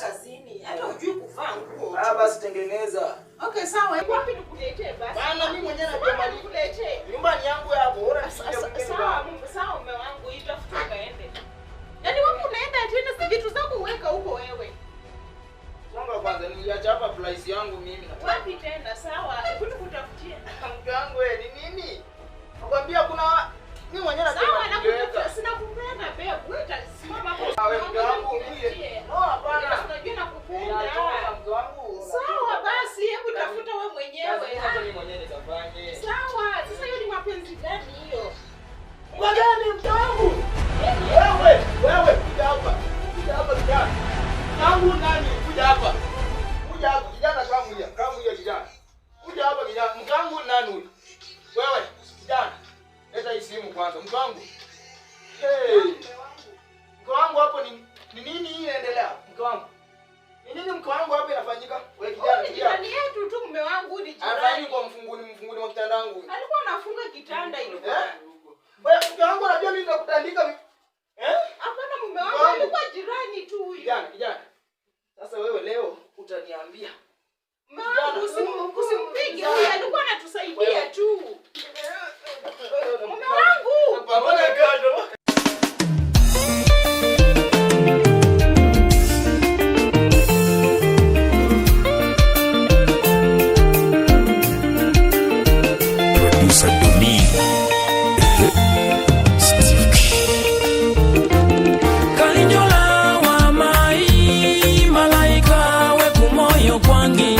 kazini. Hata hujui kuvaa nguo. Basi tengeneza. Okay, sawa. Hebu wapi nikuletee basi? Bana mimi mwenyewe najua mali. Nikuletee. Nyumbani yangu hapo. Bora Sawa, sawa mume wangu, itafuta kaende. Yaani wewe unaenda tena si vitu zako uweka huko wewe. Songa kwanza niliacha hapa price yangu mimi na. Wapi tena? Sawa. Hebu nikutafutie. Mke wangu wewe ni nini? Nakwambia kuna mimi mwenyewe najua. Sawa, nakupenda. Sina kupenda babe. Wewe utasimama hapo. Sawa mke wangu mimi. No hapana. Unajua nakupenda. Mke wangu. Sawa basi, hebu tafuta wewe mwenyewe. Hata mimi mwenyewe nitafanye. Sawa, sasa hiyo ni mapenzi gani hiyo? Mwagani mke wangu. Wewe kuja hapa. Kuja hapa kijana. Tangu nani kuja hapa? Kuja hapa kijana kama huyo kijana. Kuja hapa kijana. Mke wangu nani huyu? Wewe kijana. Leta hii simu kwanza mke wangu. Mke wangu hapo ni nini hii inaendelea? Mke wangu. Ni nini mke wangu hapo inafanyika? Wewe kijana. Ni jirani yetu tu mume wangu ni jirani. Anafanya kwa mfunguni wa kitanda wangu. Alikuwa anafunga kitanda ilikuwa. Wewe mke wangu unajua mimi nitakutandika. Hapana mume wangu alikuwa jirani tu huyu. Kijana. Sasa wewe leo utaniambia. Mume wangu usimpige huyu, alikuwa anatusaidia tu. Mume wangu. Pambana kando. Kalinyola wa mai malaika we kumoyo kwangi